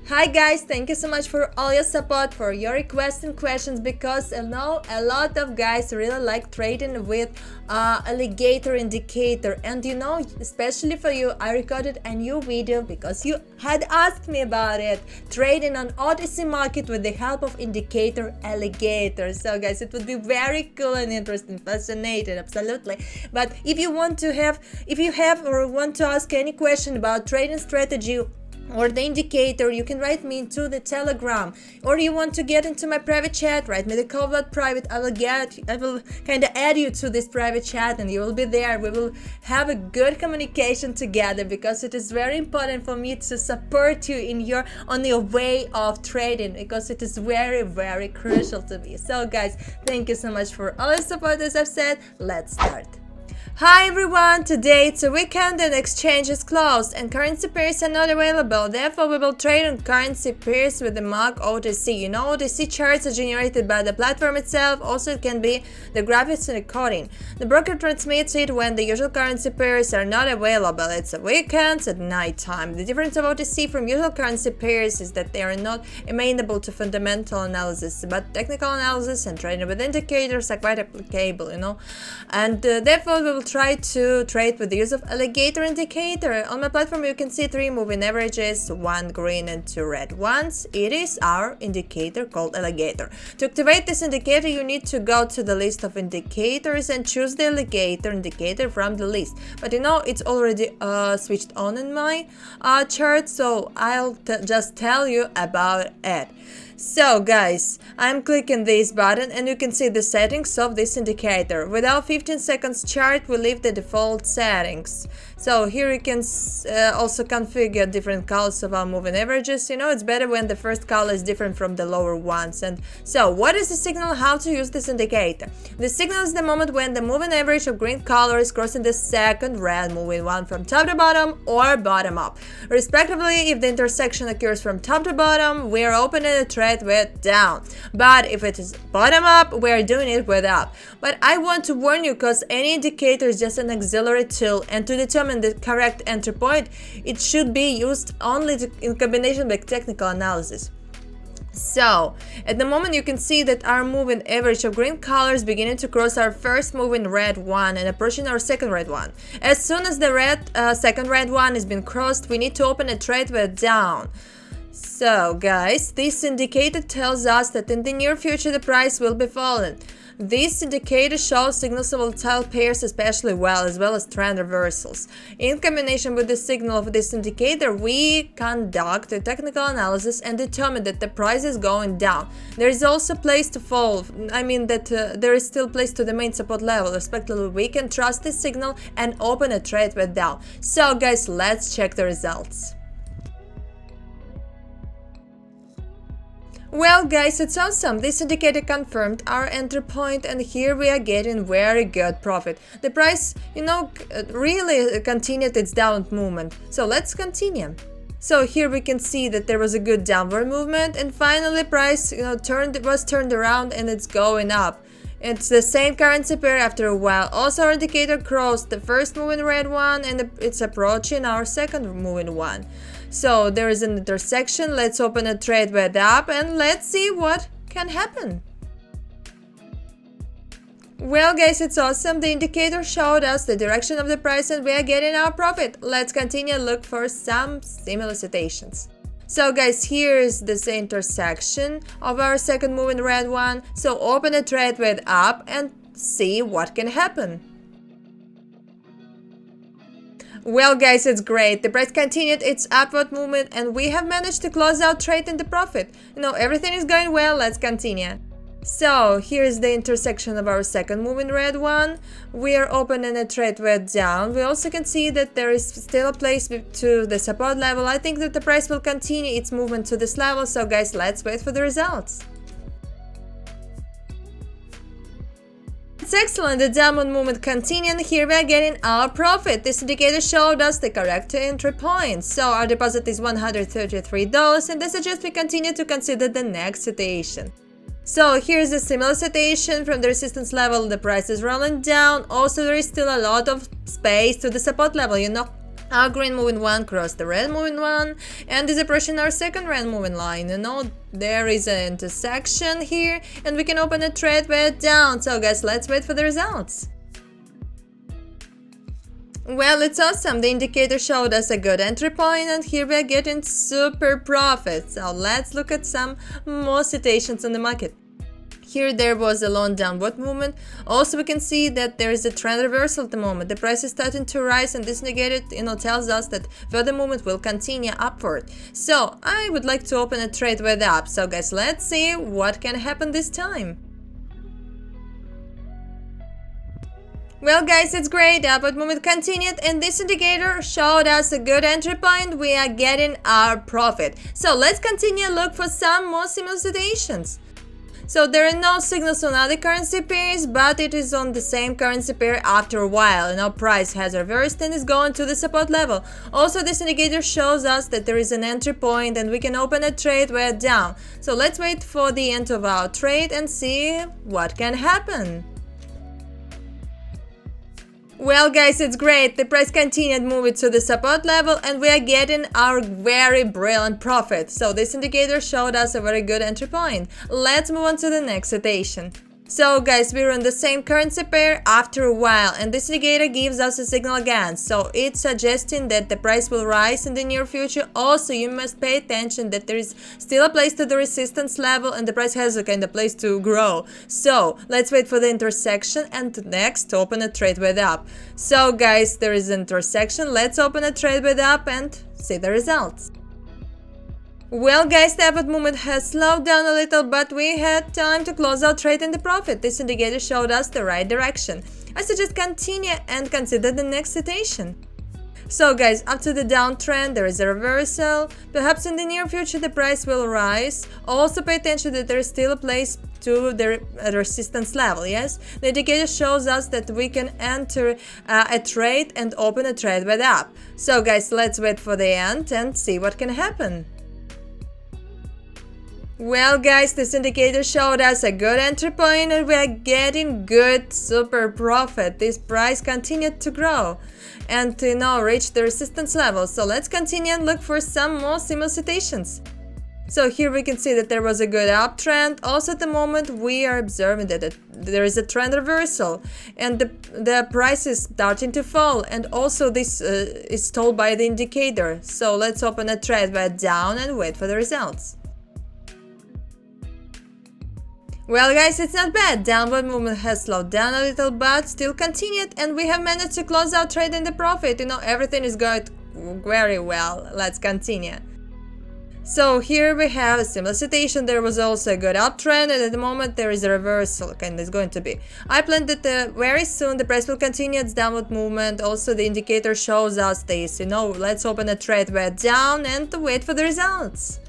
Hi guys, thank you so much for all your support, for your requests and questions, because I know a lot of guys really like trading with alligator indicator. And especially for you, I recorded a new video because you had asked me about it, trading on OTC market with the help of indicator alligator. So guys, it would be very cool and interesting, fascinating, absolutely. But if you have or want to ask any question about trading strategy or the indicator, you can write me into the Telegram, or you want to get into my private chat, write me the private. I will kind of add you to this private chat and you will be there. We will have a good communication together, because it is very important for me to support you on your way of trading, because it is very, very crucial to me. So guys, thank you so much for all the support. As I've said, let's start. Hi everyone, today it's a weekend and exchange is closed and currency pairs are not available. Therefore, we will trade on currency pairs with the mark OTC. OTC charts are generated by the platform itself. Also, it can be the graphics and the coding. The broker transmits it when the usual currency pairs are not available. It's a weekend at night time. The difference of OTC from usual currency pairs is that they are not amenable to fundamental analysis, but technical analysis and trading with indicators are quite applicable, and therefore we will try to trade with the use of alligator indicator. On my platform you can see 3 moving averages, 1 green and 2 red ones. It is our indicator called alligator. To activate this indicator, you need to go to the list of indicators and choose the alligator indicator from the list. But it's already switched on in my chart, so I'll just tell you about it. So guys, I'm clicking this button and you can see the settings of this indicator. With our 15 seconds chart, we leave the default settings. So here you can also configure different colors of our moving averages. It's better when the first color is different from the lower ones. And so what is the signal? How to use this indicator? The signal is the moment when the moving average of green color is crossing the second red moving one from top to bottom or bottom up. Respectively, if the intersection occurs from top to bottom, we are opening a trade with down. But if it is bottom up, we are doing it with up. But I want to warn you, because any indicator is just an auxiliary tool, and to determine the correct entry point, it should be used only in combination with technical analysis. So, at the moment you can see that our moving average of green colors beginning to cross our first moving red one and approaching our second red one. As soon as the second red one has been crossed, we need to open a trade with down. So guys, this indicator tells us that in the near future the price will be falling. This indicator shows signals of volatile pairs especially well, as well as trend reversals. In combination with the signal of this indicator, we conduct a technical analysis and determine that the price is going down. There is also place to fall, there is still place to the main support level. Respectively, we can trust this signal and open a trade with down. So guys, let's check the results. Well guys, it's awesome. This indicator confirmed our entry point and here we are getting very good profit. The price, really continued its downward movement. So let's continue. So here we can see that there was a good downward movement and finally price was turned around and it's going up. It's the same currency pair after a while. Also our indicator crossed the first moving red one and it's approaching our second moving one. So there is an intersection. Let's open a trade with up and let's see what can happen. Well guys, it's awesome. The indicator showed us the direction of the price and we are getting our profit. Let's continue look for some similar situations. So guys, here is this intersection of our second moving red one. So open a trade with up and see what can happen. Well guys, it's great. The price continued its upward movement and we have managed to close out trade in the profit. Everything is going well. Let's continue. So here is the intersection of our second moving red one. We are opening a trade with down. We also can see that there is still a place to the support level. I think that the price will continue its movement to this level. So guys, let's wait for the results. It's excellent. The downward movement continued. Here we are getting our profit. This indicator showed us the correct entry point. So our deposit is $133 and I suggest we continue to consider the next situation. So here's a similar situation from the resistance level. The price is rolling down. Also, there is still a lot of space to the support level, Our green moving one crossed the red moving one and is approaching our second red moving line. You know, there is an intersection here and we can open a trade way down. So guys, let's wait for the results. Well, it's awesome. The indicator showed us a good entry point and here we are getting super profits. So let's look at some more situations on the market. Here there was a long downward movement. Also we can see that there is a trend reversal at the moment. The price is starting to rise and this indicator tells us that further movement will continue upward. So I would like to open a trade with up. So guys, let's see what can happen this time. Well guys, it's great, upward movement continued and this indicator showed us a good entry point. We are getting our profit. So let's continue look for some more similar situations. So there are no signals on other currency pairs, but it is on the same currency pair after a while. Price has reversed and is going to the support level. Also, this indicator shows us that there is an entry point and we can open a trade where down. So let's wait for the end of our trade and see what can happen. Well guys, it's great. The price continued moving to the support level and we are getting our very brilliant profit. So this indicator showed us a very good entry point. Let's move on to the next situation. So guys, we're on the same currency pair after a while and this indicator gives us a signal again. So it's suggesting that the price will rise in the near future. Also, you must pay attention that there is still a place to the resistance level and the price has a kind of place to grow. So let's wait for the intersection and next open a trade with up. So guys, there is an intersection. Let's open a trade with up and see the results. Well guys, the upward movement has slowed down a little, but we had time to close our trade in the profit. This indicator showed us the right direction. I suggest continue and consider the next situation. So guys, after the downtrend there is a reversal. Perhaps in the near future the price will rise. Also pay attention that there is still a place to the resistance level, yes? The indicator shows us that we can enter a trade and open a trade with up. So guys, let's wait for the end and see what can happen. Well guys, this indicator showed us a good entry point and we are getting good super profit. This price continued to grow and reach the resistance level. So let's continue and look for some more similar situations. So here we can see that there was a good uptrend. Also at the moment we are observing that there is a trend reversal and the price is starting to fall, and also this is told by the indicator. So let's open a trade by down and wait for the results. Well guys, it's not bad. Downward movement has slowed down a little but still continued and we have managed to close our trade in the profit. Everything is going very well. Let's continue. So here we have a similar situation. There was also a good uptrend and at the moment there is a reversal and it's going to be. I plan that very soon the price will continue its downward movement. Also the indicator shows us this. Let's open a trade way down and wait for the results.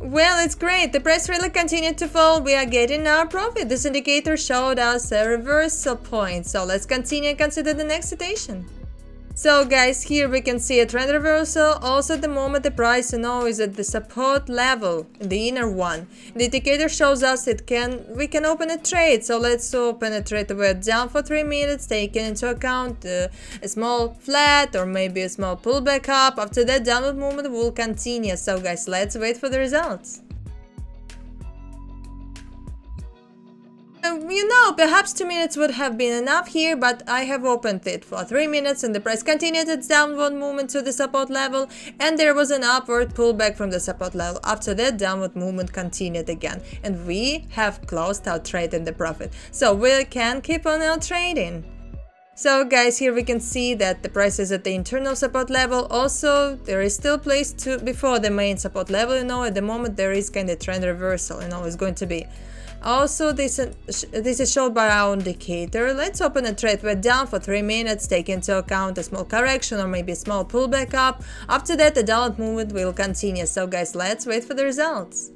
Well, it's great. The price really continued to fall. We are getting our profit. This indicator showed us a reversal point. So let's continue and consider the next situation. So guys, here we can see a trend reversal. Also at the moment the price is at the support level, the inner one. The indicator shows us we can open a trade. So let's open a trade. We're down for 3 minutes, taking into account a small flat or maybe a small pullback up. After that, downward movement will continue. So guys, let's wait for the results. Perhaps 2 minutes would have been enough here, but I have opened it for 3 minutes and the price continued its downward movement to the support level and there was an upward pullback from the support level. After that, downward movement continued again and we have closed our trade in the profit. So we can keep on our trading. So guys, here we can see that the price is at the internal support level. Also, there is still place before the main support level. At the moment there is kind of trend reversal. It's going to be. Also, this is shown by our indicator. Let's open a trade. We're down for 3 minutes, take into account a small correction or maybe a small pullback up. After that, the downward movement will continue. So guys, let's wait for the results.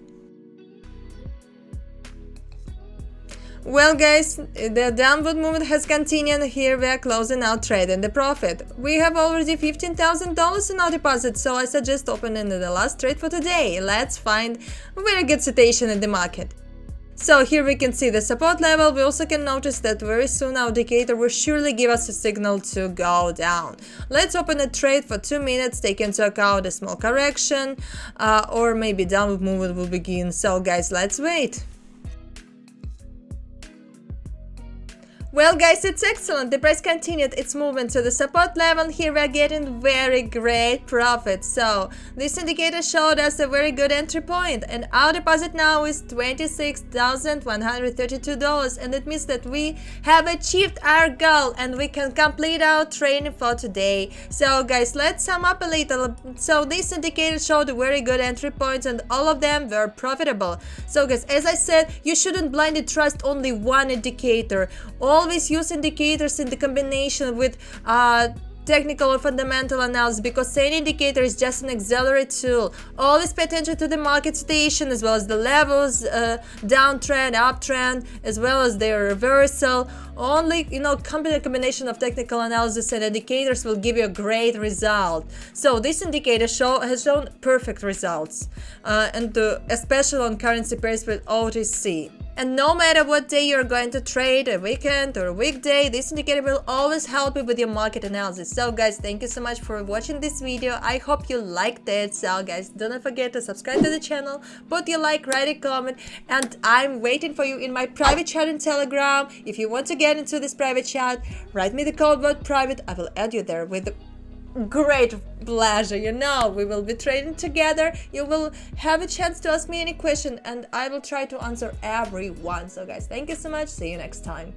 Well guys, the downward movement has continued. Here we are closing our trade in the profit. We have already $15,000 in our deposit, so I suggest opening the last trade for today. Let's find a very good situation in the market. So here we can see the support level. We also can notice that very soon our indicator will surely give us a signal to go down. Let's open a trade for 2 minutes, take into account a small correction, or maybe downward movement will begin. So guys, let's wait. Well guys, it's excellent. The price continued its movement to the support level. Here we are getting very great profits. So this indicator showed us a very good entry point, and our deposit now is $26,132, and it means that we have achieved our goal and we can complete our training for today. So guys, let's sum up a little. So this indicator showed a very good entry points and all of them were profitable. So guys, as I said, you shouldn't blindly trust only one indicator. Always use indicators in the combination with technical or fundamental analysis, because any indicator is just an auxiliary tool. Always pay attention to the market situation as well as the levels, downtrend, uptrend, as well as their reversal. Only, combination of technical analysis and indicators will give you a great result. So this indicator has shown perfect results, and especially on currency pairs with OTC. And no matter what day you're going to trade, a weekend or a weekday, this indicator will always help you with your market analysis. So guys, thank you so much for watching this video. I hope you liked it. So guys, don't forget to subscribe to the channel, put your like, write a comment, and I'm waiting for you in my private chat in Telegram. If you want to get into this private chat, write me the code word private. I will add you there with great pleasure. We will be trading together. You will have a chance to ask me any question and I will try to answer every one. So guys, thank you so much. See you next time.